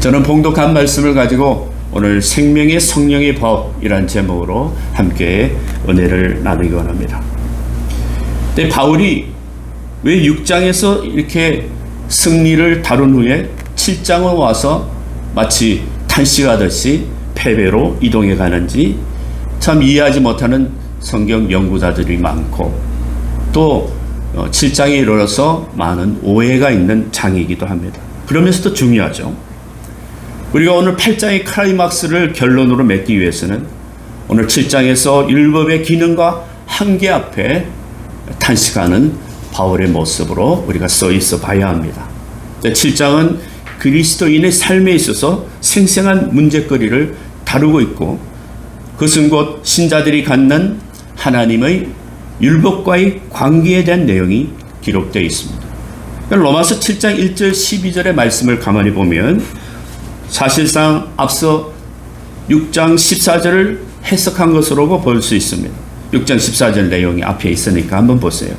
저는 봉독한 말씀을 가지고 오늘 생명의 성령의 법이라는 제목으로 함께 은혜를 나누기 원합니다. 근데 바울이 왜 6장에서 이렇게 승리를 다룬 후에 7장을 와서 마치 탄식하듯이 패배로 이동해 가는지 참 이해하지 못하는 성경 연구자들이 많고, 또 7장에 이르러서 많은 오해가 있는 장이기도 합니다. 그러면서도 중요하죠. 우리가 오늘 8장의 클라이막스를 결론으로 맺기 위해서는 오늘 7장에서 율법의 기능과 한계 앞에 탄식하는 바울의 모습으로 우리가 써 있어 봐야 합니다. 7장은 그리스도인의 삶에 있어서 생생한 문제거리를 다루고 있고, 그것은 곧 신자들이 갖는 하나님의 율법과의 관계에 대한 내용이 기록되어 있습니다. 로마서 7장 1절 12절의 말씀을 가만히 보면 사실상 앞서 6장 14절을 해석한 것으로 볼 수 있습니다. 6장 14절 내용이 앞에 있으니까 한번 보세요.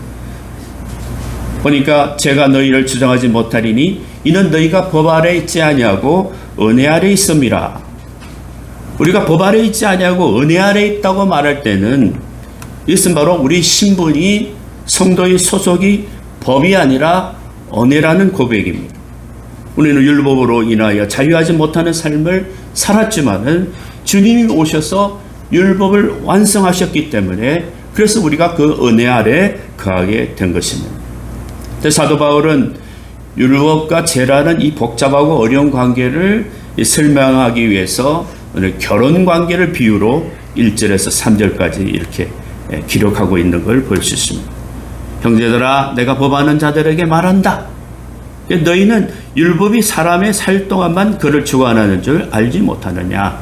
보니까 제가 너희를 주장하지 못하리니 이는 너희가 법 아래 있지 아니하고 은혜 아래 있음이라. 우리가 법 아래 있지 아니하고 은혜 아래 있다고 말할 때는 이것은 바로 우리 신분이, 성도의 소속이 법이 아니라 은혜라는 고백입니다. 우리는 율법으로 인하여 자유하지 못하는 삶을 살았지만은 주님이 오셔서 율법을 완성하셨기 때문에, 그래서 우리가 그 은혜 아래 거하게 된 것입니다. 사도 바울은 율법과 죄라는 이 복잡하고 어려운 관계를 설명하기 위해서 오늘 결혼 관계를 비유로 1절에서 3절까지 이렇게 기록하고 있는 걸 볼 수 있습니다. 형제들아, 내가 법하는 자들에게 말한다. 너희는 율법이 사람의 살 동안만 그를 주관하는 줄 알지 못하느냐.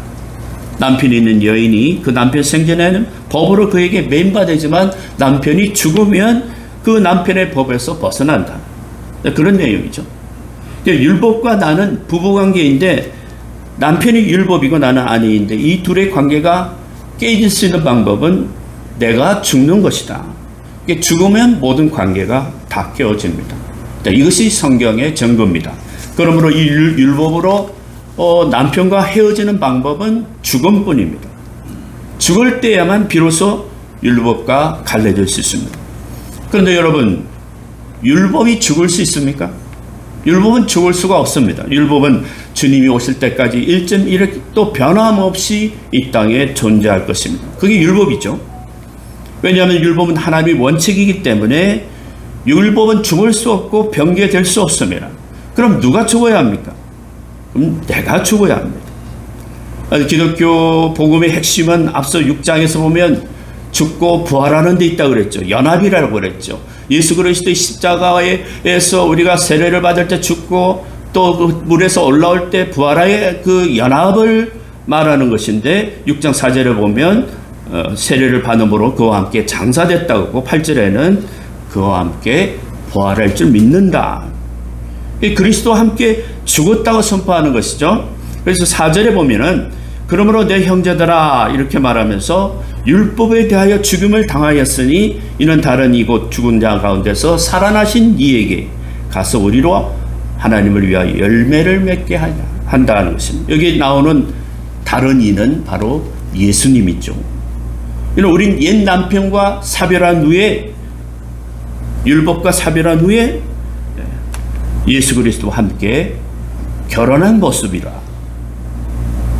남편이 있는 여인이 그 남편 생전에는 법으로 그에게 매인받지만 남편이 죽으면 그 남편의 법에서 벗어난다. 그런 내용이죠. 율법과 나는 부부관계인데 남편이 율법이고 나는 아니인데 이 둘의 관계가 깨질 수 있는 방법은 내가 죽는 것이다. 죽으면 모든 관계가 다 깨어집니다. 이것이 성경의 증거입니다. 그러므로 이 율법으로 남편과 헤어지는 방법은 죽음뿐입니다. 죽을 때야만 비로소 율법과 갈라질 수 있습니다. 그런데 여러분, 율법이 죽을 수 있습니까? 율법은 죽을 수가 없습니다. 율법은 주님이 오실 때까지 1.1획도 변함없이 이 땅에 존재할 것입니다. 그게 율법이죠. 왜냐하면 율법은 하나님의 원칙이기 때문에 율법은 죽을 수 없고 변개될 수 없습니다. 그럼 누가 죽어야 합니까? 그럼 내가 죽어야 합니다. 기독교 복음의 핵심은 앞서 6장에서 보면 죽고 부활하는 데 있다고 그랬죠. 연합이라고 그랬죠. 예수 그리스도의 십자가에서 우리가 세례를 받을 때 죽고 또 그 물에서 올라올 때 부활의 그 연합을 말하는 것인데, 6장 4절에 보면 세례를 받음으로 그와 함께 장사됐다고 하고 8절에는 그와 함께 부활할 줄 믿는다. 그리스도와 함께 죽었다고 선포하는 것이죠. 그래서 4절에 보면은 그러므로 내 형제들아 이렇게 말하면서 율법에 대하여 죽음을 당하였으니 이는 다른 이곳 죽은 자 가운데서 살아나신 이에게 가서 우리로 하나님을 위하여 열매를 맺게 한다는 것입니다. 여기 나오는 다른 이는 바로 예수님이죠. 우린 옛 남편과 사별한 후에, 율법과 사별한 후에 예수 그리스도와 함께 결혼한 모습이라.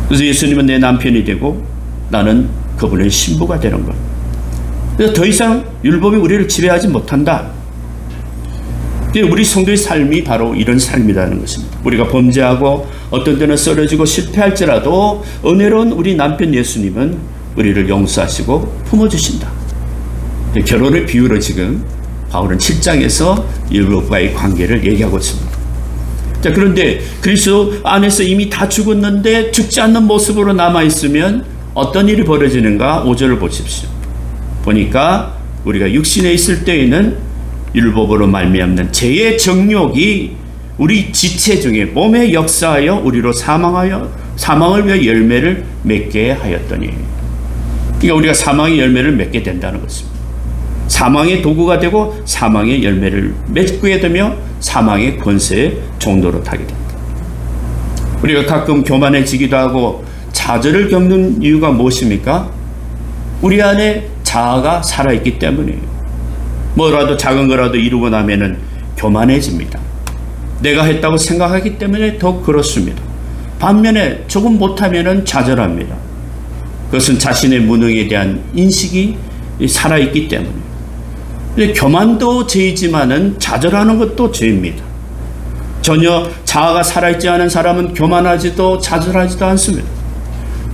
그래서 예수님은 내 남편이 되고 나는 그분의 신부가 되는 것. 그래서 더 이상 율법이 우리를 지배하지 못한다. 우리 성도의 삶이 바로 이런 삶이라는 것입니다. 우리가 범죄하고 어떤 때는 쓰러지고 실패할지라도 은혜로운 우리 남편 예수님은 우리를 용서하시고 품어주신다. 결혼의 비유로 지금 바울은 7장에서 율법과의 관계를 얘기하고 있습니다. 자, 그런데 그리스도 안에서 이미 다 죽었는데 죽지 않는 모습으로 남아있으면 어떤 일이 벌어지는가? 5절을 보십시오. 보니까 우리가 육신에 있을 때에는 율법으로 말미암는 죄의 정욕이 우리 지체 중에 몸에 역사하여 우리로 사망을 위해 열매를 맺게 하였더니, 그러니까 우리가 사망의 열매를 맺게 된다는 것입니다. 사망의 도구가 되고 사망의 열매를 맺게 되며 사망의 권세의 종로로 타게 됩니다. 우리가 가끔 교만해지기도 하고 좌절을 겪는 이유가 무엇입니까? 우리 안에 자아가 살아있기 때문이에요. 뭐라도 작은 거라도 이루고 나면은 교만해집니다. 내가 했다고 생각하기 때문에 더 그렇습니다. 반면에 조금 못하면은 좌절합니다. 그것은 자신의 무능에 대한 인식이 살아있기 때문에. 교만도 죄이지만은 좌절하는 것도 죄입니다. 전혀 자아가 살아있지 않은 사람은 교만하지도 좌절하지도 않습니다.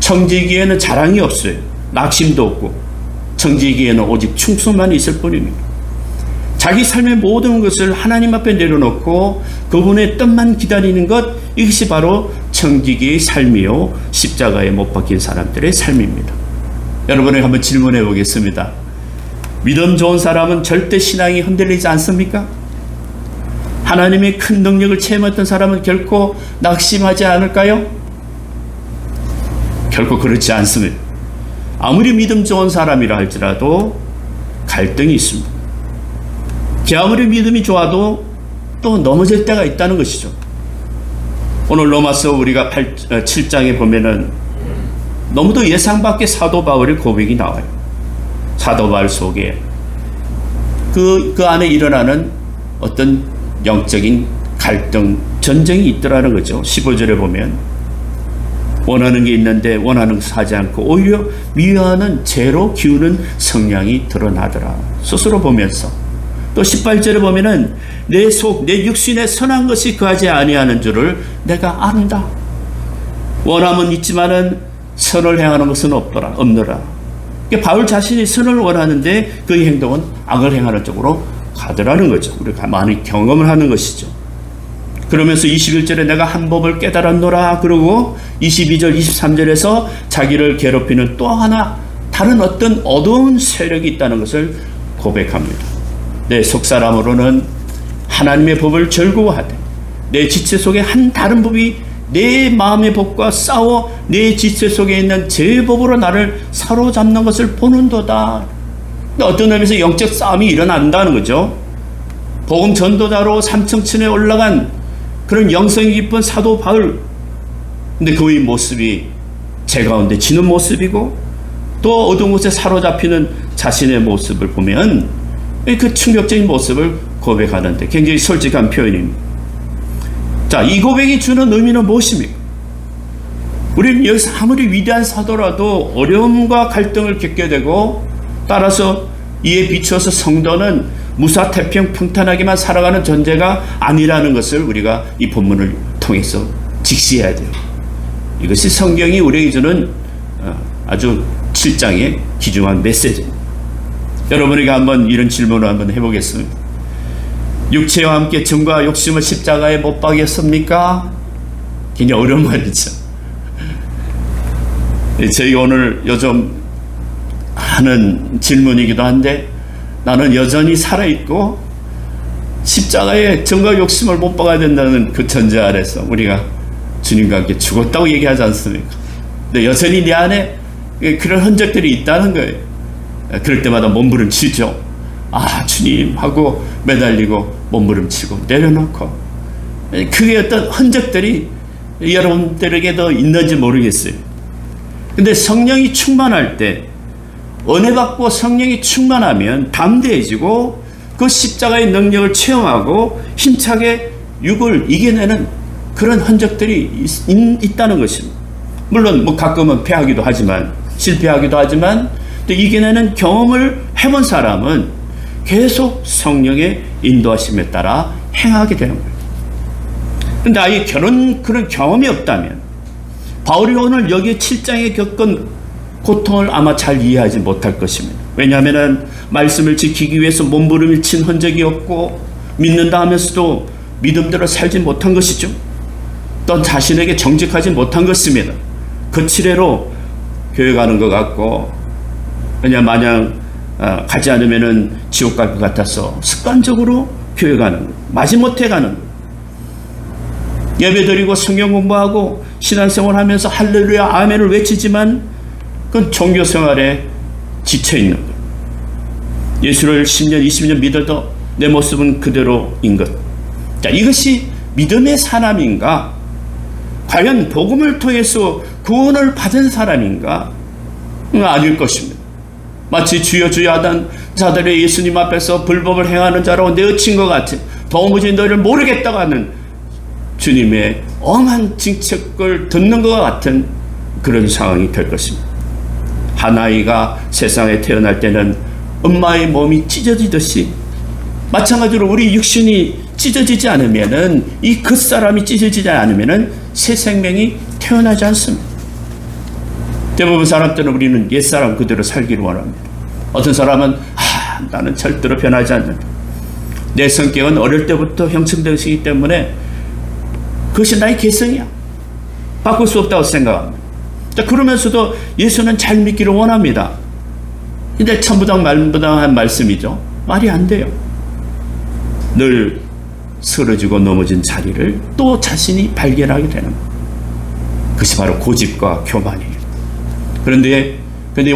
청지기에는 자랑이 없어요. 낙심도 없고 청지기에는 오직 충성만 있을 뿐입니다. 자기 삶의 모든 것을 하나님 앞에 내려놓고 그분의 뜻만 기다리는 것, 이것이 바로 청지기의 삶이요 십자가에 못 박힌 사람들의 삶입니다. 여러분에게 한번 질문해 보겠습니다. 믿음 좋은 사람은 절대 신앙이 흔들리지 않습니까? 하나님의 큰 능력을 체험했던 사람은 결코 낙심하지 않을까요? 결코 그렇지 않습니다. 아무리 믿음 좋은 사람이라 할지라도 갈등이 있습니다. 아무리 믿음이 좋아도 또 넘어질 때가 있다는 것이죠. 오늘 로마서 우리가 7장에 보면은 너무도 예상 밖의 사도 바울의 고백이 나와요. 사도 바울 속에 그 안에 일어나는 어떤 영적인 갈등, 전쟁이 있더라는 거죠. 15절에 보면 원하는 게 있는데 원하는 것을 하지 않고 오히려 미워하는 죄로 기우는 성향이 드러나더라. 스스로 보면서 또 18절에 보면은 내 육신에 선한 것이 거하지 아니하는 줄을 내가 안다. 원함은 있지만은 선을 행하는 것은 없더라. 그러니까 바울 자신이 선을 원하는데 그의 행동은 악을 행하는 쪽으로 가더라는 거죠. 우리가 많이 경험을 하는 것이죠. 그러면서 21절에 내가 한 법을 깨달았노라. 그러고 22절, 23절에서 자기를 괴롭히는 또 하나 다른 어떤 어두운 세력이 있다는 것을 고백합니다. 내 속사람으로는 하나님의 법을 절구하되 내 지체 속에 한 다른 법이 내 마음의 법과 싸워 내 지체 속에 있는 제 법으로 나를 사로잡는 것을 보는도다. 어떤 의미에서 영적 싸움이 일어난다는 거죠. 복음 전도자로 삼층천에 올라간 그런 영성이 깊은 사도 바울, 근데 그의 모습이 제 가운데 지는 모습이고 또 어두운 곳에 사로잡히는 자신의 모습을 보면 그 충격적인 모습을 고백하는데 굉장히 솔직한 표현입니다. 자, 이 고백이 주는 의미는 무엇입니까? 우리는 여기서 아무리 위대한 사도라도 어려움과 갈등을 겪게 되고 따라서 이에 비추어서 성도는 무사태평 평탄하게만 살아가는 존재가 아니라는 것을 우리가 이 본문을 통해서 직시해야 돼요. 이것이 성경이 우리에게 주는 아주 7장의 귀중한 메시지입니다. 여러분에게 한번 이런 질문을 한번 해보겠습니다. 육체와 함께 증과 욕심을 십자가에 못 박였습니까? 굉장히 어려운 말이죠. 저희가 오늘 요즘 하는 질문이기도 한데 나는 여전히 살아있고 십자가에 증과 욕심을 못 박아야 된다는 그 전제 아래서 우리가 주님과 함께 죽었다고 얘기하지 않습니까? 근데 여전히 내 안에 그런 흔적들이 있다는 거예요. 그럴 때마다 몸부림치죠. 아, 주님 하고 매달리고 몸부림치고 내려놓고, 그게 어떤 흔적들이 여러분들에게도 있는지 모르겠어요. 근데 성령이 충만할 때, 은혜 받고 성령이 충만하면 담대해지고 그 십자가의 능력을 체험하고 힘차게 육을 이겨내는 그런 흔적들이 있다는 것입니다. 물론 뭐 가끔은 패하기도 하지만, 실패하기도 하지만 또 이겨내는 경험을 해본 사람은 계속 성령의 인도하심에 따라 행하게 되는 거예요. 그런데 아예 그런 경험이 없다면 바울이 오늘 여기 7장에 겪은 고통을 아마 잘 이해하지 못할 것입니다. 왜냐하면 말씀을 지키기 위해서 몸부림을 친 흔적이 없고 믿는다 하면서도 믿음대로 살지 못한 것이죠. 또 자신에게 정직하지 못한 것입니다. 거칠애로 교회 가는 것 같고, 그냥 마냥 가지 않으면 지옥 갈 것 같아서 습관적으로 교회 가는 것, 마지못해 가는 것, 예배드리고 성경 공부하고 신앙생활 하면서 할렐루야 아멘을 외치지만 그건 종교생활에 지쳐있는 것, 예수를 10년 20년 믿어도 내 모습은 그대로인 것. 자, 이것이 믿음의 사람인가? 과연 복음을 통해서 구원을 받은 사람인가? 아닐 것입니다. 마치 주여 주여 하던 자들의 예수님 앞에서 불법을 행하는 자로 내어친 것 같은, 도무지 너를 모르겠다고 하는 주님의 엄한 징책을 듣는 것 같은 그런 상황이 될 것입니다. 한 아이가 세상에 태어날 때는 엄마의 몸이 찢어지듯이, 마찬가지로 우리 육신이 찢어지지 않으면은, 이 겉사람이 찢어지지 않으면은 새 생명이 태어나지 않습니다. 대부분 사람들은 우리는 옛사람 그대로 살기를 원합니다. 어떤 사람은 나는 절대로 변하지 않는다. 내 성격은 어릴 때부터 형성되어 있기 때문에 그것이 나의 개성이야. 바꿀 수 없다고 생각합니다. 그러면서도 예수는 잘 믿기를 원합니다. 근데 천부당만부당한 말씀이죠. 말이 안 돼요. 늘 쓰러지고 넘어진 자리를 또 자신이 발견하게 되는 것. 그것이 바로 고집과 교만이에요. 그런데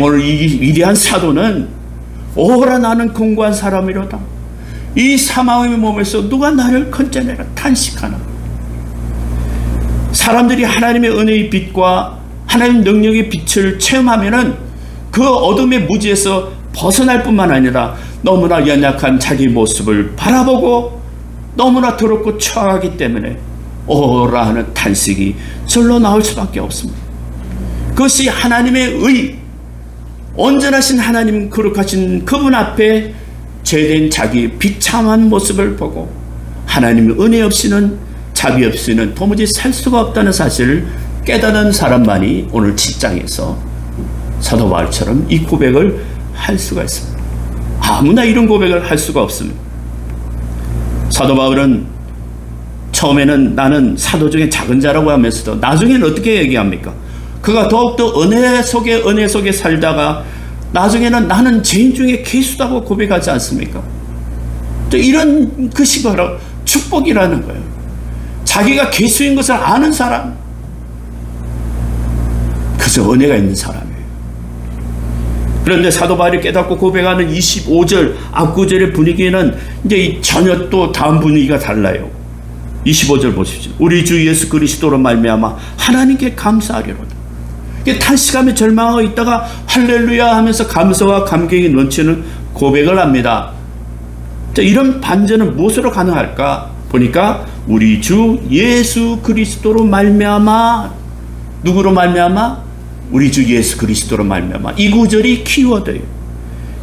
오늘 이 위대한 사도는 오라 나는 공고한 사람이로다. 이 사망의 몸에서 누가 나를 건져내라 탄식하나. 사람들이 하나님의 은혜의 빛과 하나님 능력의 빛을 체험하면은 그 어둠의 무지에서 벗어날 뿐만 아니라 너무나 연약한 자기 모습을 바라보고 너무나 더럽고 추악하기 때문에 오라 하는 탄식이 절로 나올 수밖에 없습니다. 그것이 하나님의 의, 온전하신 하나님 거룩하신 그분 앞에 죄된 자기 비참한 모습을 보고 하나님의 은혜 없이는, 자비 없이는 도무지 살 수가 없다는 사실을 깨닫는 사람만이 오늘 7장에서 사도 바울처럼 이 고백을 할 수가 있습니다. 아무나 이런 고백을 할 수가 없습니다. 사도 바울은 처음에는 나는 사도 중에 작은 자라고 하면서도 나중에는 어떻게 얘기합니까? 그가 더욱더 은혜 속에 살다가 나중에는 나는 죄인 중에 괴수다고 고백하지 않습니까? 또 이런 것이 바로 축복이라는 거예요. 자기가 괴수인 것을 아는 사람, 그래서 은혜가 있는 사람이에요. 그런데 사도 바울이 깨닫고 고백하는 25절 앞구절의 분위기는 이제 전혀 또 다음 분위기가 달라요. 25절 보십시오. 우리 주 예수 그리스도로 말미암아 하나님께 감사하리로다. 탄식하며 절망하고 있다가 할렐루야 하면서 감사와 감격이 넘치는 고백을 합니다. 자, 이런 반전은 무엇으로 가능할까? 보니까 우리 주 예수 그리스도로 말미암아, 누구로 말미암아? 우리 주 예수 그리스도로 말미암아. 이 구절이 키워드예요.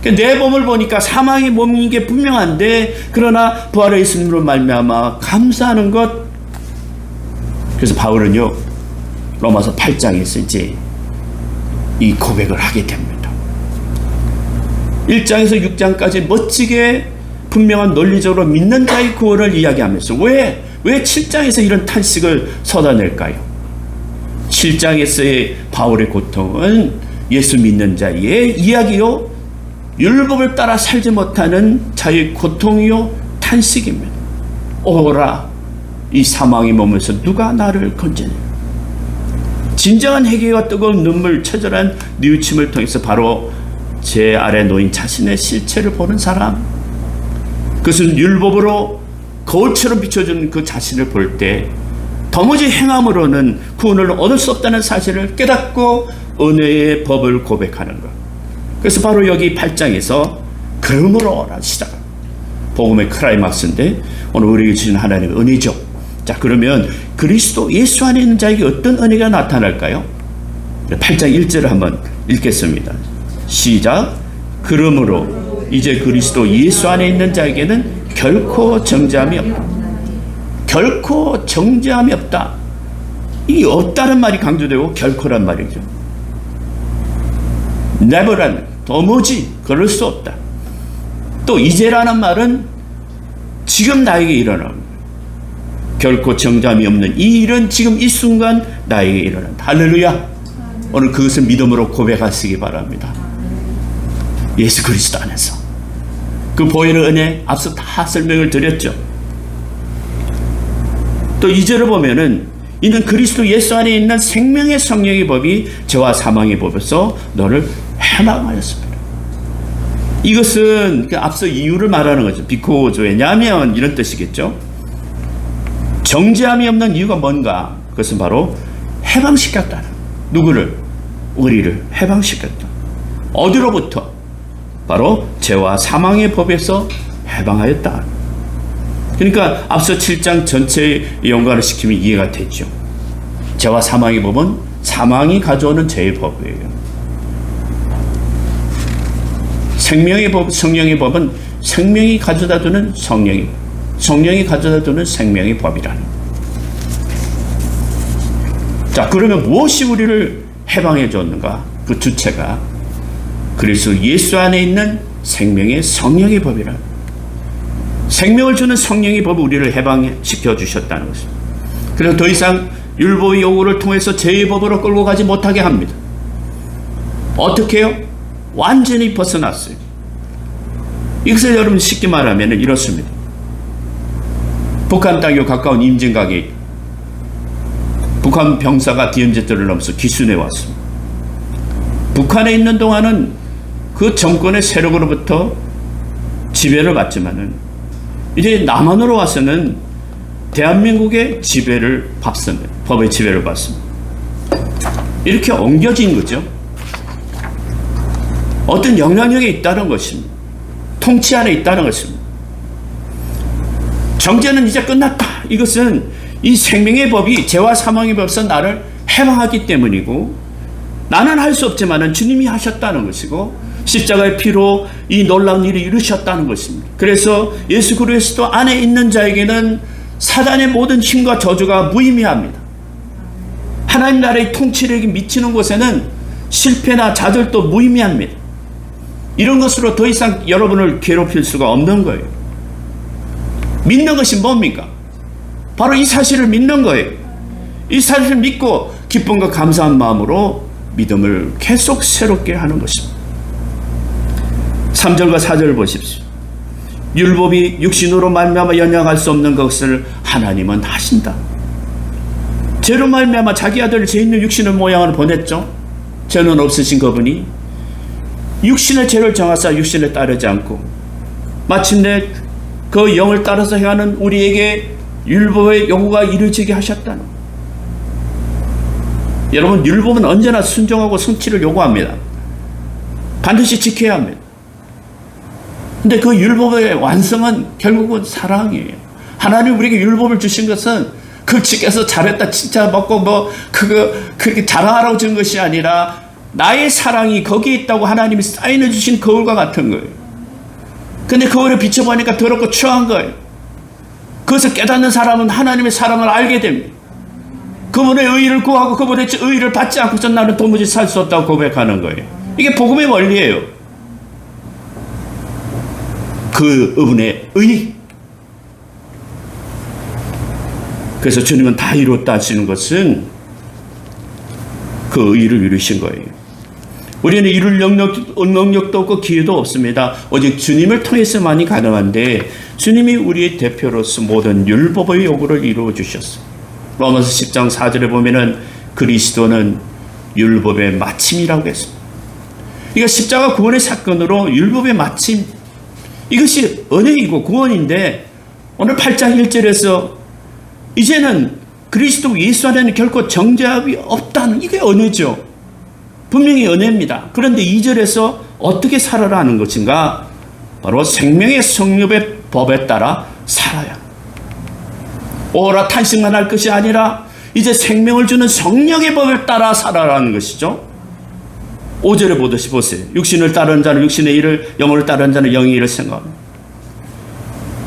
내 몸을 보니까 사망의 몸인 게 분명한데, 그러나 부활의 예수님으로 말미암아 감사하는 것. 그래서 바울은요 로마서 8장에서 이제 이 고백을 하게 됩니다. 1장에서 6장까지 멋지게 분명한 논리적으로 믿는 자의 구원을 이야기하면서 왜 7장에서 이런 탄식을 쏟아낼까요? 7장에서의 바울의 고통은 예수 믿는 자의 이야기요, 율법을 따라 살지 못하는 자의 고통이요 탄식입니다. 오라 이 사망의 몸에서 누가 나를 건져내. 진정한 회개와 뜨거운 눈물, 처절한 뉘우침을 통해서 바로 제 아래 놓인 자신의 실체를 보는 사람, 그것은 율법으로 거울처럼 비춰준 그 자신을 볼 때 도무지 행함으로는 구원을 얻을 수 없다는 사실을 깨닫고 은혜의 법을 고백하는 것. 그래서 바로 여기 8장에서 그러므로 라는 시작합니다. 복음의 클라이막스인데 오늘 우리에게 주신 하나님의 은혜죠. 자, 그러면 그리스도 예수 안에 있는 자에게 어떤 은혜가 나타날까요? 8장 1절을 한번 읽겠습니다. 시작. 그러므로 이제 그리스도 예수 안에 있는 자에게는 결코 정죄함이 없다. 결코 정죄함이 없다. 이 없다는 말이 강조되고 결코란 말이죠. never란, 도무지 그럴 수 없다. 또 이제라는 말은 지금 나에게 일어납니다. 결코 정죄함이 없는 이 일은 지금 이 순간 나에게 일어난다. 할렐루야. 오늘 그것을 믿음으로 고백하시기 바랍니다. 예수 그리스도 안에서 그 보혈의 은혜 앞서 다 설명을 드렸죠. 또 2절을 보면은 이는 그리스도 예수 안에 있는 생명의 성령의 법이 죄와 사망의 법에서 너를 해방하였습니다. 이것은 앞서 이유를 말하는 거죠. 비코즈, 왜냐하면 이런 뜻이겠죠. 정죄함이 없는 이유가 뭔가? 그것은 바로 해방시켰다는, 누구를? 우리를 해방시켰다. 어디로부터? 바로 죄와 사망의 법에서 해방하였다. 그러니까 앞서 7장 전체의 연관을 시키면 이해가 되죠. 죄와 사망의 법은 사망이 가져오는 죄의 법이에요. 생명의 법, 성령의 법은 생명이 가져다 두는 성령이 가져다 두는 생명의 법이라는. 자, 그러면 무엇이 우리를 해방해 줬는가? 그 주체가 그리스도 예수 안에 있는 생명의 성령의 법이라. 생명을 주는 성령의 법이 우리를 해방시켜 주셨다는 것입니다. 그래서 더 이상 율법의 요구를 통해서 죄의 법으로 끌고 가지 못하게 합니다. 어떻게 해요? 완전히 벗어났어요. 이것을 여러분 쉽게 말하면 이렇습니다. 북한 땅에 가까운 임진각에 북한 병사가 DMZ를 넘어서 기순에 왔습니다. 북한에 있는 동안은 그 정권의 세력으로부터 지배를 받지만은 이제 남한으로 와서는 대한민국의 지배를 받습니다. 법의 지배를 받습니다. 이렇게 옮겨진 거죠. 어떤 영향력이 있다는 것입니다. 통치 안에 있다는 것입니다. 정죄는 이제 끝났다. 이것은 이 생명의 법이 죄와 사망의 법에서 나를 해방하기 때문이고, 나는 할 수 없지만은 주님이 하셨다는 것이고, 십자가의 피로 이 놀라운 일을 이루셨다는 것입니다. 그래서 예수 그리스도 안에 있는 자에게는 사단의 모든 힘과 저주가 무의미합니다. 하나님 나라의 통치력이 미치는 곳에는 실패나 좌절도 무의미합니다. 이런 것으로 더 이상 여러분을 괴롭힐 수가 없는 거예요. 믿는 것이 뭡니까? 바로 이 사실을 믿는 거예요. 이 사실을 믿고 기쁨과 감사한 마음으로 믿음을 계속 새롭게 하는 것입니다. 3절과 4절 보십시오. 율법이 육신으로 말미암아 연약할 수 없는 것을 하나님은 하신다. 죄로 말미암아 자기 아들을 죄 있는 육신의 모양을 보냈죠. 죄는 없으신 그분이 육신의 죄를 정하사 육신에 따르지 않고 마침내 그 영을 따라서 행하는 우리에게 율법의 요구가 이루어지게 하셨다는. 여러분, 율법은 언제나 순종하고 성취를 요구합니다. 반드시 지켜야 합니다. 근데 그 율법의 완성은 결국은 사랑이에요. 하나님 우리에게 율법을 주신 것은 그걸 지켜서 잘했다 진짜 먹고 그렇게 자랑하라고 준 것이 아니라 나의 사랑이 거기에 있다고 하나님이 사인해 주신 거울과 같은 거예요. 근데 거울에 비춰보니까 더럽고 추한 거예요. 그것을 깨닫는 사람은 하나님의 사랑을 알게 됩니다. 그분의 의의를 구하고 그분의 의의를 받지 않고서 나는 도무지 살 수 없다고 고백하는 거예요. 이게 복음의 원리예요. 그분의 의. 그래서 주님은 다 이뤘다 하시는 것은 그 의의를 이루신 거예요. 우리는 이룰 능력도 없고 기회도 없습니다. 오직 주님을 통해서만이 가능한데 주님이 우리의 대표로서 모든 율법의 요구를 이루어 주셨어요. 로마서 10장 4절에 보면은 그리스도는 율법의 마침이라고 했습니다. 그러니까 십자가 구원의 사건으로 율법의 마침, 이것이 은혜이고 구원인데 오늘 8장 1절에서 이제는 그리스도 예수 안에는 결코 정죄함이 없다는, 이게 은혜죠. 분명히 은혜입니다. 그런데 2절에서 어떻게 살아라는 것인가? 바로 생명의 성령의 법에 따라 살아야. 오라 탄식만 할 것이 아니라 이제 생명을 주는 성령의 법에 따라 살아라는 것이죠. 5절에 보듯이 보세요. 육신을 따르는 자는 육신의 일을, 영을 따르는 자는 영의 일을 생각합니다.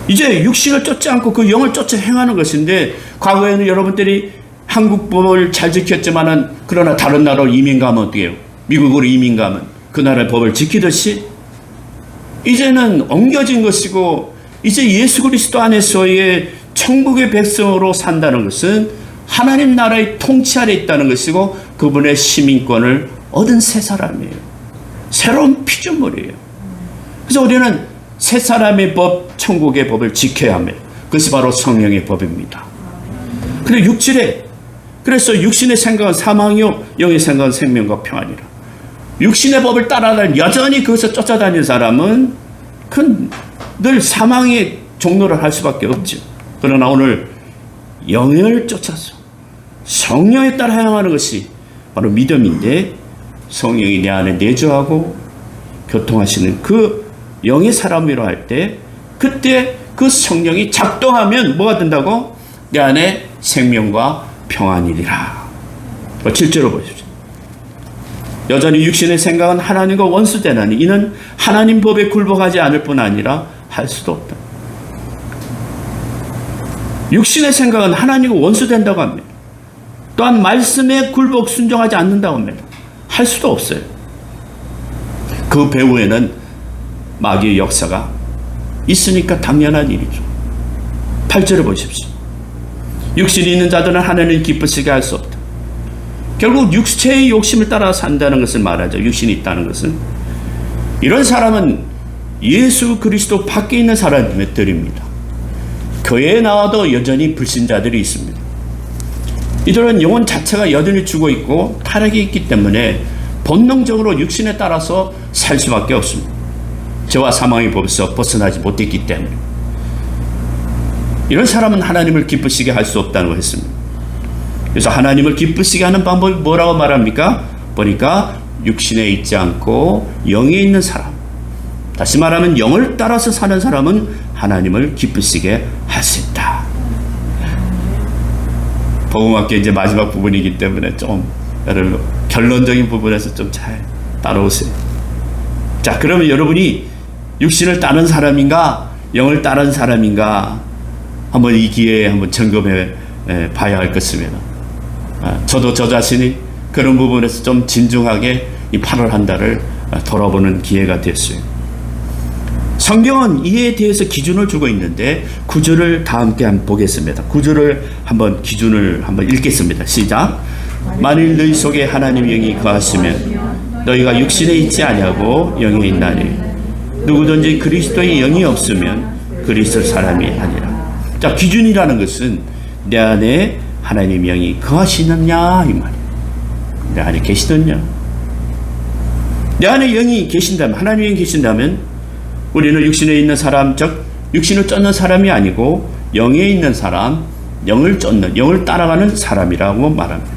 이제 육신을 쫓지 않고 그 영을 쫓아 행하는 것인데, 과거에는 여러분들이 한국 법을 잘 지켰지만은 그러나 다른 나라로 이민 가면 어떻게 해요? 미국으로 이민 가면 그 나라의 법을 지키듯이 이제는 옮겨진 것이고, 이제 예수 그리스도 안에서의 천국의 백성으로 산다는 것은 하나님 나라의 통치 아래 있다는 것이고 그분의 시민권을 얻은 새 사람이에요. 새로운 피조물이에요. 그래서 우리는 새 사람의 법, 천국의 법을 지켜야 합니다. 그것이 바로 성령의 법입니다. 그리고 6절에 그래서 육신의 생각은 사망이요 영의 생각은 생명과 평안이라. 육신의 법을 따라다니 여전히 그것을 쫓아다니는 사람은 늘 사망의 종로를 할 수밖에 없죠. 그러나 오늘 영을 쫓아서 성령에 따라 행하는 것이 바로 믿음인데, 성령이 내 안에 내주하고 교통하시는 그 영의 사람이라 할 때, 그때 그 성령이 작동하면 뭐가 된다고? 내 안에 생명과 평안이리라. 7절을 보십시오. 여전히 육신의 생각은 하나님과 원수되나니 이는 하나님 법에 굴복하지 않을 뿐 아니라 할 수도 없다. 육신의 생각은 하나님과 원수된다고 합니다. 또한 말씀에 굴복 순종하지 않는다고 합니다. 할 수도 없어요. 그 배후에는 마귀의 역사가 있으니까 당연한 일이죠. 8절을 보십시오. 육신이 있는 자들은 하나님을 기쁘시게 할 수 없다. 결국 육체의 욕심을 따라 산다는 것을 말하죠. 육신이 있다는 것은. 이런 사람은 예수 그리스도 밖에 있는 사람들입니다. 교회에 나와도 여전히 불신자들이 있습니다. 이들은 영혼 자체가 여전히 죽어 있고 타락이 있기 때문에 본능적으로 육신에 따라서 살 수밖에 없습니다. 죄와 사망의 법에서 벗어나지 못했기 때문에. 이런 사람은 하나님을 기쁘시게 할 수 없다는 거 했습니다. 그래서 하나님을 기쁘시게 하는 방법이 뭐라고 말합니까? 보니까 육신에 있지 않고 영에 있는 사람, 다시 말하면 영을 따라서 사는 사람은 하나님을 기쁘시게 할 수 있다. 복음학교 이제 마지막 부분이기 때문에 좀 여러분 결론적인 부분에서 좀 잘 따라오세요. 자, 그러면 여러분이 육신을 따른 사람인가 영을 따른 사람인가 한번 이 기회에 한번 점검해 봐야 할 것입니다. 저도 저 자신이 그런 부분에서 좀 진중하게 이 8월 한 달을 돌아보는 기회가 됐어요. 성경은 이에 대해서 기준을 주고 있는데 9절을 다 함께 한번 보겠습니다. 9절을 한번 기준을 한번 읽겠습니다. 시작. 만일 너희 속에 하나님 영이 거하시면 너희가 육신에 있지 아니하고 영에 있나니 누구든지 그리스도의 영이 없으면 그리스도 사람이 아니라. 자, 기준이라는 것은 내 안에 하나님 영이 거하시느냐 이 말이에요. 내 안에 계시느냐. 내 안에 영이 계신다면, 하나님 영이 계신다면 우리는 육신에 있는 사람, 즉 육신을 쫓는 사람이 아니고 영에 있는 사람, 영을 쫓는, 영을 따라가는 사람이라고 말합니다.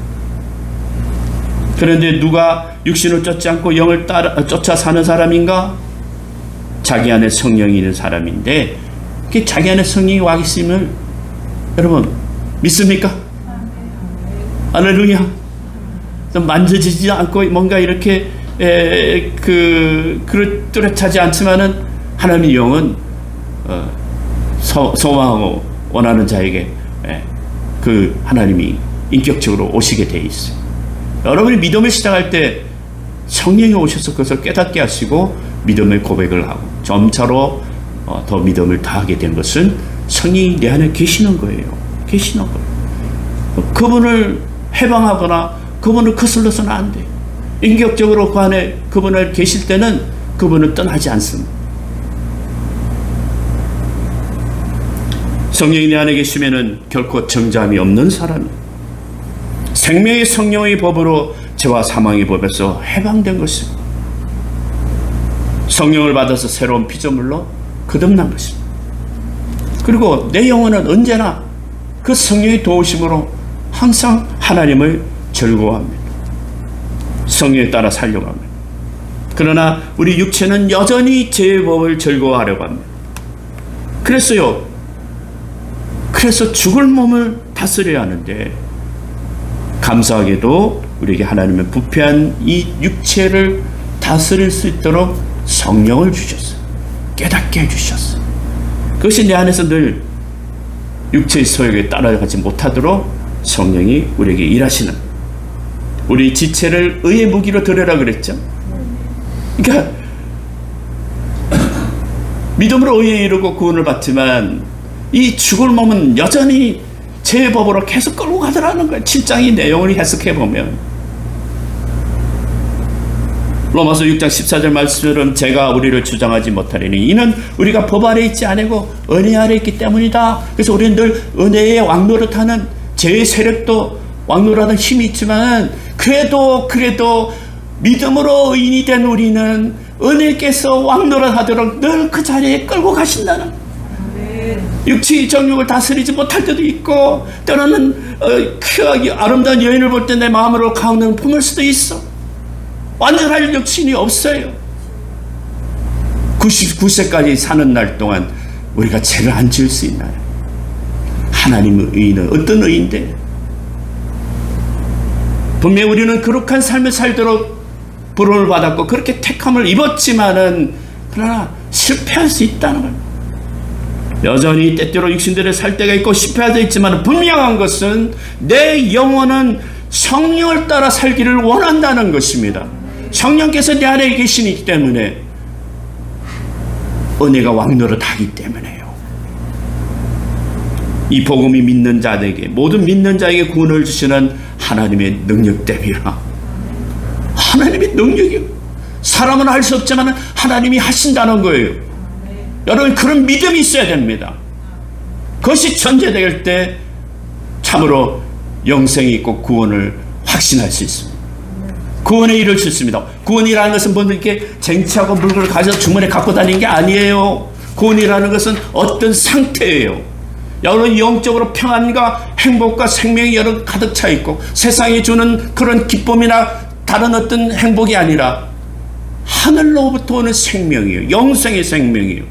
그런데 누가 육신을 쫓지 않고 영을 쫓아 사는 사람인가? 자기 안에 성령이 있는 사람인데, 그 자기 안에 성령이 와 있음을 여러분 믿습니까? 할렐루야. 만져지지 않고 뭔가 이렇게 뚜렷하지 않지만은 하나님의 영은 소망하고 원하는 자에게 그 하나님이 인격적으로 오시게 돼 있어요. 여러분이 믿음을 시작할 때 성령이 오셔서 그것을 깨닫게 하시고 믿음의 고백을 하고 점차로 더 믿음을 다하게 된 것은 성령이 내 안에 계시는 거예요. 계시는 거예요. 그분을 해방하거나 그분을 거슬러서는 안 돼요. 인격적으로 그 안에 그분을 계실 때는 그분은 떠나지 않습니다. 성령이 내 안에 계시면은 결코 정잠이 없는 사람이에요. 생명의 성령의 법으로 죄와 사망의 법에서 해방된 것입니다. 성령을 받아서 새로운 피조물로 거듭난 것입니다. 그리고 내 영혼은 언제나 그 성령의 도우심으로 항상 하나님을 즐거워합니다. 성령에 따라 살려고 합니다. 그러나 우리 육체는 여전히 죄의 법을 즐거워하려고 합니다. 그래서 죽을 몸을 다스려야 하는데, 감사하게도 우리에게 하나님은 부패한 이 육체를 다스릴 수 있도록 성령을 주셨어요. 깨닫게 해주셨어요. 그것이 내 안에서 늘 육체의 소욕에 따라가지 못하도록 성령이 우리에게 일하시는, 우리 지체를 의의 무기로 드려라 그랬죠. 그러니까 믿음으로 의에 이르고 구원을 받지만 이 죽을 몸은 여전히 죄의 법으로 계속 끌고 가더라는 거예요. 7장의 내용을 해석해 보면 로마서 6장 14절 말씀처럼 제가 우리를 주장하지 못하리니 이는 우리가 법 아래 있지 아니고 은혜 아래 있기 때문이다. 그래서 우리는 늘 은혜의 왕노릇하는, 죄의 세력도 왕노릇하는 힘이 있지만 그래도 믿음으로 의인이 된 우리는 은혜께서 왕노릇하도록 늘 그 자리에 끌고 가신다는. 육체의 정욕을 다스리지 못할 때도 있고, 때로는 그 아름다운 여인을 볼 때 내 마음으로 가운데는 품을 수도 있어. 완전할 욕심이 없어요. 99세까지 사는 날 동안 우리가 죄를 안 지을 수 있나요? 하나님의 의는 어떤 의인데? 분명히 우리는 거룩한 삶을 살도록 부름을 받았고 그렇게 택함을 입었지만은, 그러나 실패할 수 있다는 거예요. 여전히 때때로 육신대로 살 때가 있고 실패할 때 있지만, 분명한 것은 내 영혼은 성령을 따라 살기를 원한다는 것입니다. 성령께서 내 안에 계시기 때문에, 은혜가 왕노릇하기 때문에요. 이 복음이 믿는 자에게, 모든 믿는 자에게 구원을 주시는 하나님의 능력 때문이라. 하나님의 능력이요. 사람은 할 수 없지만 하나님이 하신다는 거예요. 여러분, 그런 믿음이 있어야 됩니다. 그것이 전제될 때 참으로 영생이 있고 구원을 확신할 수 있습니다. 구원에 이를 수 있습니다. 구원이라는 것은 뭐 이렇게 쟁취하고 물건을 가져서 주머니에 갖고 다니는 게 아니에요. 구원이라는 것은 어떤 상태예요. 여러분, 영적으로 평안과 행복과 생명이 여러 가득 차 있고, 세상이 주는 그런 기쁨이나 다른 어떤 행복이 아니라 하늘로부터 오는 생명이에요. 영생의 생명이에요.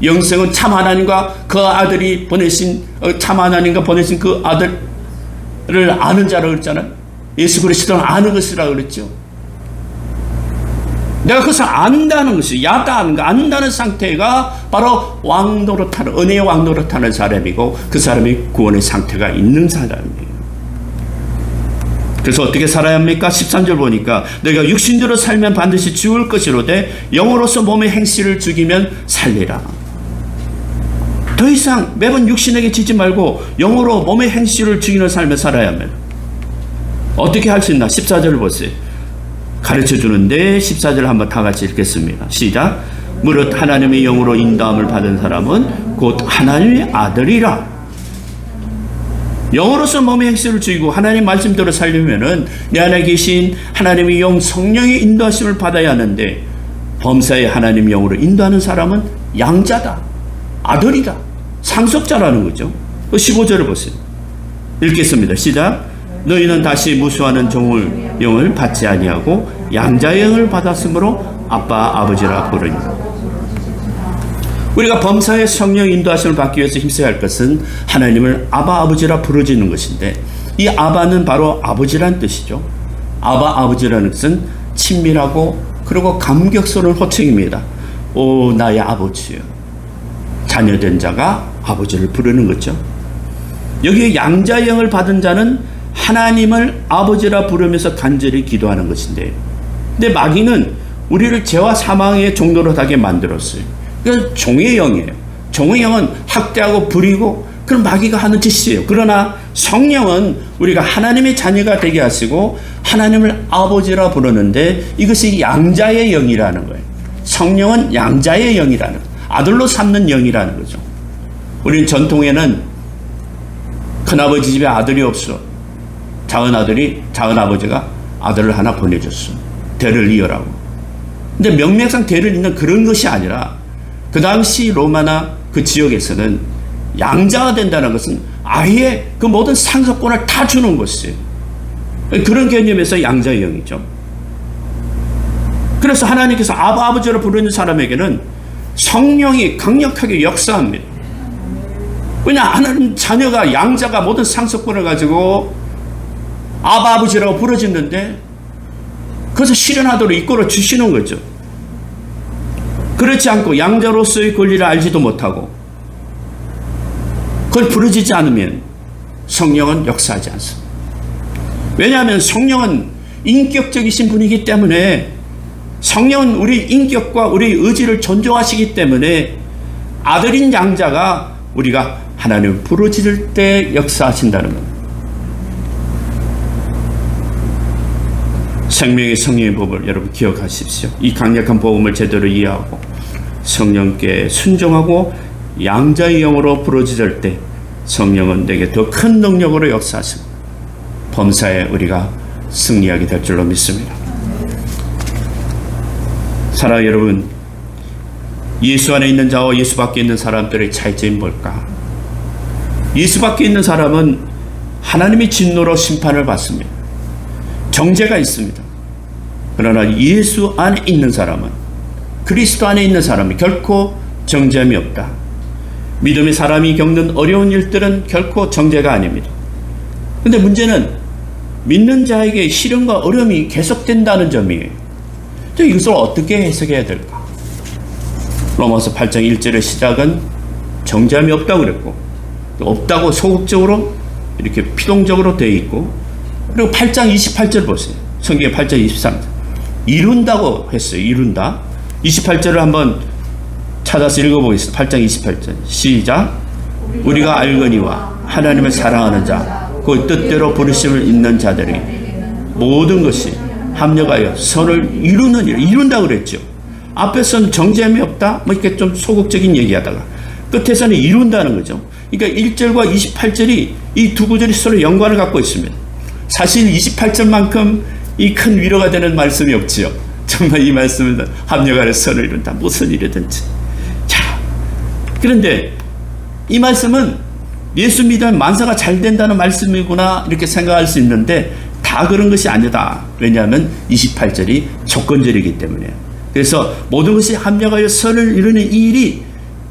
영생은 참 하나님과 그 아들이 보내신, 참 하나님과 보내신 그 아들을 아는 자라고 그랬잖아요. 예수 그리스도는 아는 것이라고 그랬죠. 내가 그것을 안다는 것이, 야단, 안다는 상태가 바로 왕노릇하는, 은혜의 왕노릇하는 사람이고, 그 사람이 구원의 상태가 있는 사람이에요. 그래서 어떻게 살아야 합니까? 13절 보니까, 내가 육신대로 살면 반드시 죽을 것이로되 영으로서 몸의 행실을 죽이면 살리라. 더 이상 매번 육신에게 지지 말고 영으로 몸의 행실을 죽이는 삶을 살아야 합니다. 어떻게 할 수 있나? 14절을 보세요. 가르쳐 주는데 14절 한번 다 같이 읽겠습니다. 시작. 무릇 하나님의 영으로 인도함을 받은 사람은 곧 하나님의 아들이라. 영으로서 몸의 행실을 죽이고 하나님 말씀대로 살려면은 내 안에 계신 하나님의 영 성령의 인도하심을 받아야 하는데, 범사에 하나님 영으로 인도하는 사람은 양자다, 아들이다, 상속자라는 거죠. 15절을 보세요. 읽겠습니다. 시작. 너희는 다시 무수하는 영을 받지 아니하고 양자의 영을 받았으므로 아빠 아버지라 부르니. 우리가 범사의 성령 인도하심을 받기 위해서 힘써야 할 것은 하나님을 아바 아버지라 부르짖는 것인데, 이 아바는 바로 아버지란 뜻이죠. 아바 아버지라는 것은 친밀하고 그리고 감격스러운 호칭입니다. 오 나의 아버지요. 자녀된 자가 아버지를 부르는 거죠. 여기에 양자의 영을 받은 자는 하나님을 아버지라 부르면서 간절히 기도하는 것인데, 근데 마귀는 우리를 죄와 사망의 종로로 하게 만들었어요. 그건 종의 영이에요. 종의 영은 학대하고 부리고 그런 마귀가 하는 짓이에요. 그러나 성령은 우리가 하나님의 자녀가 되게 하시고 하나님을 아버지라 부르는데, 이것이 양자의 영이라는 거예요. 성령은 양자의 영이라는 거예요. 아들로 삼는 영이라는 거죠. 우리는 전통에는 큰아버지 집에 아들이 없어. 작은 아버지가 아들을 하나 보내줬어. 대를 이어라고. 근데 명맥상 대를 잇는 그런 것이 아니라, 그 당시 로마나 그 지역에서는 양자가 된다는 것은 아예 그 모든 상속권을 다 주는 것이에요. 그런 개념에서 양자의 영이죠. 그래서 하나님께서 아버지로 부르는 사람에게는 성령이 강력하게 역사합니다. 왜냐, 하나님 자녀가, 양자가 모든 상속권을 가지고 아버지라고 부르짖는데 그것을 실현하도록 이끌어 주시는 거죠. 그렇지 않고 양자로서의 권리를 알지도 못하고 그걸 부르짖지 않으면 성령은 역사하지 않습니다. 왜냐하면 성령은 인격적이신 분이기 때문에, 성령은 우리 인격과 우리 의지를 존중하시기 때문에 아들인 양자가 우리가 하나님을 부르짖을 때 역사하신다는 겁니다. 생명의 성령의 법을 여러분 기억하십시오. 이 강력한 복음을 제대로 이해하고 성령께 순종하고 양자의 영으로 부르짖을 때 성령은 내게 더 큰 능력으로 역사하시고 범사에 우리가 승리하게 될 줄로 믿습니다. 사랑하는 여러분, 예수 안에 있는 자와 예수 밖에 있는 사람들의 차이점이 뭘까? 예수 밖에 있는 사람은 하나님의 진노로 심판을 받습니다. 정죄가 있습니다. 그러나 예수 안에 있는 사람은, 그리스도 안에 있는 사람은 결코 정죄함이 없다. 믿음의 사람이 겪는 어려운 일들은 결코 정죄가 아닙니다. 근데 문제는 믿는 자에게 시련과 어려움이 계속된다는 점이에요. 이것을 어떻게 해석해야 될까? 로마서 8장 1절의 시작은 정죄함이 없다고 그랬고, 없다고 소극적으로 이렇게 피동적으로 되어 있고, 그리고 8장 28절 보세요. 성경의 8장 23절. 이룬다고 했어요. 이룬다. 28절을 한번 찾아서 읽어보겠습니다. 8장 28절. 시작. 우리가 알거니와 하나님을 사랑하는 자, 그 뜻대로 부르심을 있는 자들이 모든 것이 합력하여 선을 이루는 일, 이룬다고 그랬죠. 앞에서는 정죄함이 없다? 뭐 이렇게 좀 소극적인 얘기하다가 끝에서는 이룬다는 거죠. 그러니까 1절과 28절이 이 두 구절이 서로 연관을 갖고 있습니다. 사실 28절만큼 이 큰 위로가 되는 말씀이 없지요. 정말 이 말씀은 합력하여 선을 이룬다. 무슨 일이든지. 자, 그런데 이 말씀은 예수 믿으면 만사가 잘 된다는 말씀이구나 이렇게 생각할 수 있는데 다 그런 것이 아니다. 왜냐하면 28절이 조건절이기 때문에. 그래서 모든 것이 합력하여 선을 이루는 이 일이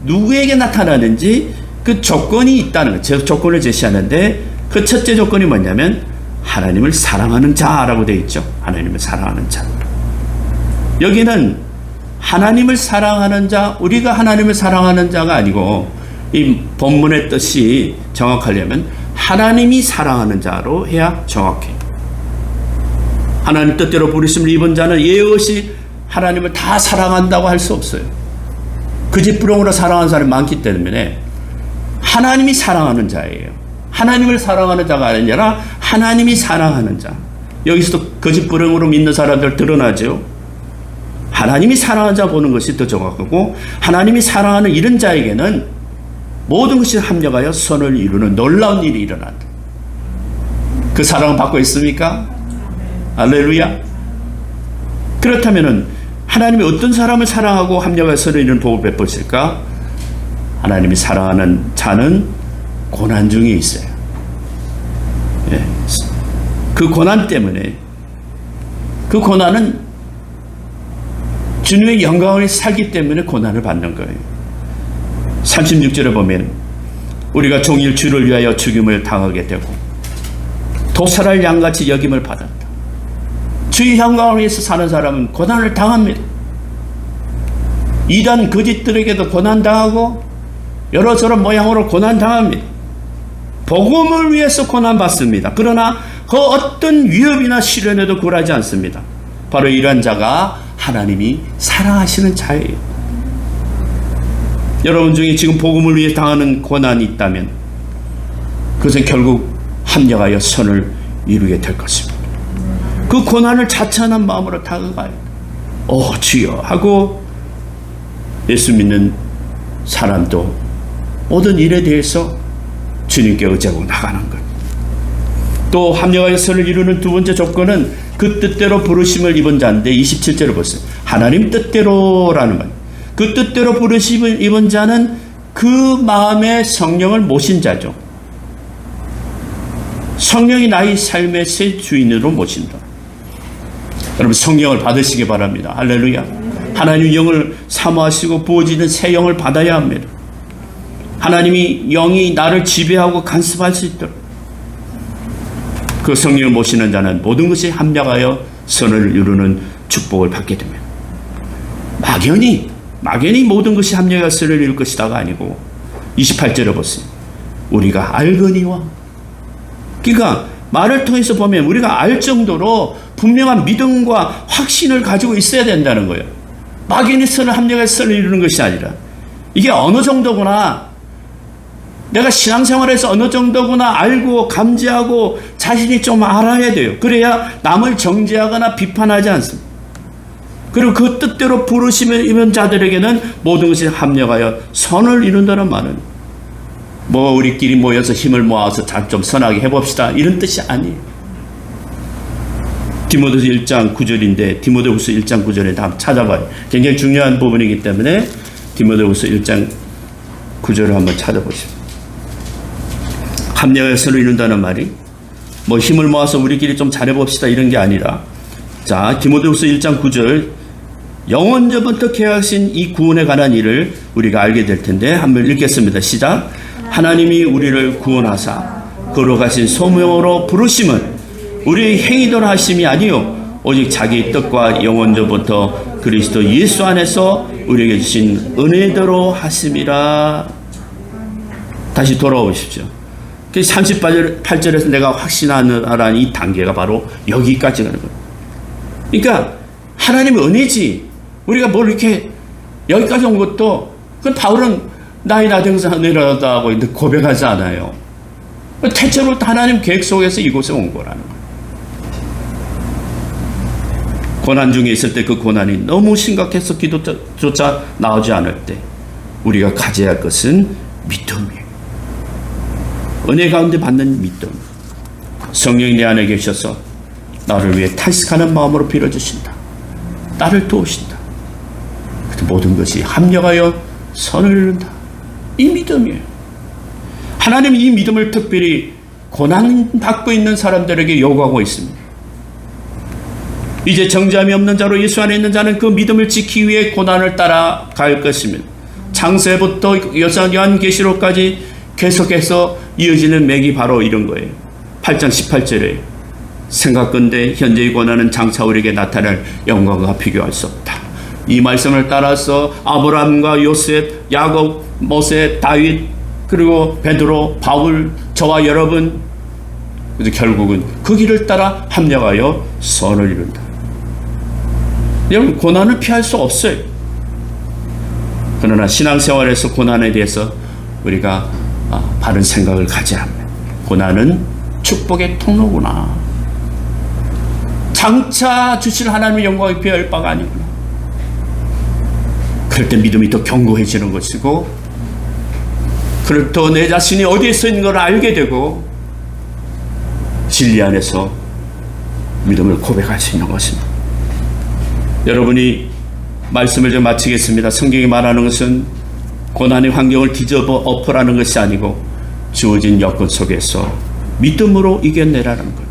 누구에게 나타나는지 그 조건이 있다는 거예요. 제 조건을 제시하는데 그 첫째 조건이 뭐냐면 하나님을 사랑하는 자라고 되어 있죠. 하나님을 사랑하는 자. 여기는 하나님을 사랑하는 자, 우리가 하나님을 사랑하는 자가 아니고 이 본문의 뜻이 정확하려면 하나님이 사랑하는 자로 해야 정확해요. 하나님 뜻대로 부르심을 입은 자는 예의 없이 하나님을 다 사랑한다고 할 수 없어요. 거짓부렁으로 사랑하는 사람이 많기 때문에 하나님이 사랑하는 자예요. 하나님을 사랑하는 자가 아니라 하나님이 사랑하는 자. 여기서도 거짓부렁으로 믿는 사람들 드러나죠. 하나님이 사랑하는 자 보는 것이 더 정확하고 하나님이 사랑하는 이런 자에게는 모든 것이 합력하여 선을 이루는 놀라운 일이 일어난다. 그 사랑을 받고 있습니까? 할렐루야. 그렇다면 하나님이 어떤 사람을 사랑하고 합력하여 선을 이루는 복을 베푸실까? 하나님이 사랑하는 자는 고난 중에 있어요. 예. 그 고난 때문에, 그 고난은 주님의 영광을 살기 때문에 고난을 받는 거예요. 36절에 보면 우리가 종일 주를 위하여 죽임을 당하게 되고 도살할 양같이 여김을 받았다. 주의 영광을 위해서 사는 사람은 고난을 당합니다. 이단 거짓들에게도 고난당하고 여러저런 모양으로 고난당합니다. 복음을 위해서 고난받습니다. 그러나 그 어떤 위협이나 시련에도 굴하지 않습니다. 바로 이러한 자가 하나님이 사랑하시는 자예요. 여러분 중에 지금 복음을 위해 당하는 고난이 있다면 그것은 결국 합력하여 선을 이루게 될 것입니다. 그 고난을 자찬한 마음으로 다가가요. 주여 하고 예수 믿는 사람도 모든 일에 대해서 주님께 의지하고 나가는 것. 또 합력하여 선을 이루는 두 번째 조건은 그 뜻대로 부르심을 입은 자인데 27절을 보세요. 하나님 뜻대로라는 말. 그 뜻대로 부르심을 입은 자는 그 마음에 성령을 모신 자죠. 성령이 나의 삶의 새 주인으로 모신다. 여러분 성령을 받으시기 바랍니다. 할렐루야. 하나님 영을 사모하시고 부어지는 새 영을 받아야 합니다. 하나님이 영이 나를 지배하고 간섭할 수 있도록 그 성령을 모시는 자는 모든 것이 합력하여 선을 이루는 축복을 받게 됩니다. 막연히 모든 것이 합력하여 선을 이룰 것이다가 아니고 28절에 보세요. 우리가 알거니와. 그러니까 말을 통해서 보면 우리가 알 정도로 분명한 믿음과 확신을 가지고 있어야 된다는 거예요. 막연히 선을 합력하여 선을 이루는 것이 아니라 이게 어느 정도구나, 내가 신앙생활에서 어느 정도구나 알고 감지하고 자신이 좀 알아야 돼요. 그래야 남을 정죄하거나 비판하지 않습니다. 그리고 그 뜻대로 부르심을 입은 자들에게는 모든 것이 합력하여 선을 이룬다는 말은 우리끼리 모여서 힘을 모아서 좀 선하게 해봅시다 이런 뜻이 아니에요. 디모데후서 1장 9절인데 디모데후서 1장 9절에 다 찾아봐요. 굉장히 중요한 부분이기 때문에 디모데후서 1장 9절을 한번 찾아보시죠. 합력의 선을 이룬다는 말이 뭐 힘을 모아서 우리끼리 좀 잘해봅시다 이런 게 아니라, 자, 디모데후서 1장 9절, 영원전부터 계획하신 이 구원에 관한 일을 우리가 알게 될 텐데 한번 읽겠습니다. 시작. 하나님이 우리를 구원하사 거룩하신 소명으로 부르심은 우리의 행위대로 하심이 아니요 오직 자기 뜻과 영원전부터 그리스도 예수 안에서 우리에게 주신 은혜대로 하심이라. 다시 돌아오십시오. 38절에서 내가 확신하는 이 단계가 바로 여기까지 가는 거예요. 그러니까 하나님의 은혜지, 우리가 뭘 이렇게 여기까지 온 것도, 그 바울은 나의 나등산 내려다고 고백하지 않아요. 대체로 하나님 계획 속에서 이곳에 온 거라는 거예요. 고난 중에 있을 때 그 고난이 너무 심각해서 기도조차 나오지 않을 때 우리가 가져야 할 것은 믿음이에요. 은혜 가운데 받는 믿음. 성령이 내 안에 계셔서 나를 위해 탄식하는 마음으로 빌어주신다. 나를 도우신다. 모든 것이 합력하여 선을 이룬다. 이 믿음이에요. 하나님은 이 믿음을 특별히 고난받고 있는 사람들에게 요구하고 있습니다. 이제 정죄함이 없는 자로 예수 안에 있는 자는 그 믿음을 지키기 위해 고난을 따라갈 것입니다. 창세부터 요한계시록까지 계속해서 이어지는 맥이 바로 이런 거예요. 8장 18절에 생각건대 현재의 고난은 장차 우리에게 나타날 영광과 비교할 수 없다. 이 말씀을 따라서 아브라함과 요셉, 야곱, 모세, 다윗, 그리고 베드로, 바울, 저와 여러분, 결국은 그 길을 따라 합력하여 선을 이룬다. 여러분, 고난을 피할 수 없어요. 그러나 신앙생활에서 고난에 대해서 우리가 바른 생각을 가져야 합니다. 고난은 축복의 통로구나. 장차 주실 하나님의 영광이 비할 바가 아니구나. 그럴 때 믿음이 더 견고해지는 것이고, 그럴 때 내 자신이 어디에 서 있는 걸 알게 되고 진리 안에서 믿음을 고백할 수 있는 것입니다. 여러분이 말씀을 좀 마치겠습니다. 성경이 말하는 것은 고난의 환경을 뒤집어 엎으라는 것이 아니고 주어진 여건 속에서 믿음으로 이겨내라는 것.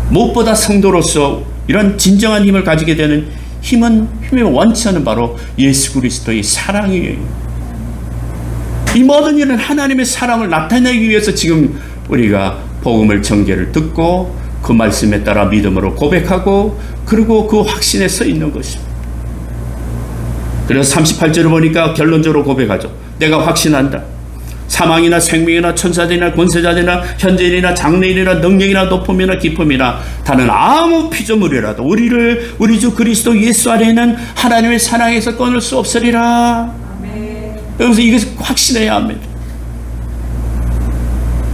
무엇보다 성도로서 이런 진정한 힘을 가지게 되는 힘의 원천은 바로 예수 그리스도의 사랑이에요. 이 모든 일은 하나님의 사랑을 나타내기 위해서 지금 우리가 복음을 전개를 듣고 그 말씀에 따라 믿음으로 고백하고 그리고 그 확신에 서 있는 것입니다. 그래서 38절을 보니까 결론적으로 고백하죠. 내가 확신한다. 사망이나 생명이나 천사들이나 권세자들이나 현재일이나 장래일이나 능력이나 높음이나 깊음이나 다른 아무 피조물이라도 우리 주 그리스도 예수 안에 있는 하나님의 사랑에서 끊을 수 없으리라. 여기서 이것을 확신해야 합니다.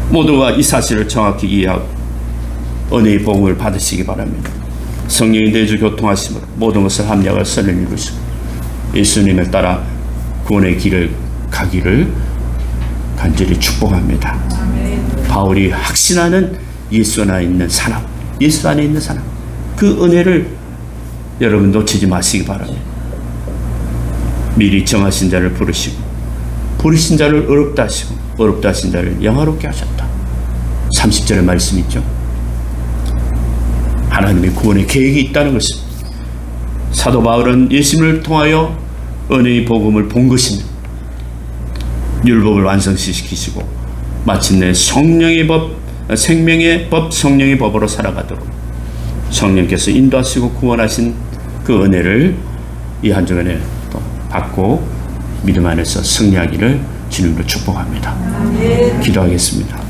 모두가 이 사실을 정확히 이해하고 은혜의 복음을 받으시기 바랍니다. 성령이 내주 교통하심으로 모든 것을 합력할 선을 이루시고 예수님을 따라 구원의 길을 가기를 간절히 축복합니다. 바울이 확신하는 예수 안에 있는 사람, 예수 안에 있는 사람, 그 은혜를 여러분 놓치지 마시기 바랍니다. 미리 정하신 자를 부르신 자를 어렵다 하시고 어렵다 하신 자를 영화롭게 하셨다. 30절의 말씀 있죠. 하나님의 구원의 계획이 있다는 것입니다. 사도 바울은 예수님을 통하여 은혜의 복음을 본 것입니다. 율법을 완성시키시고 마침내 성령의 법, 생명의 법, 성령의 법으로 살아가도록 성령께서 인도하시고 구원하신 그 은혜를 이 한 주간에 또 받고 믿음 안에서 승리하기를 주님으로 축복합니다. 기도하겠습니다.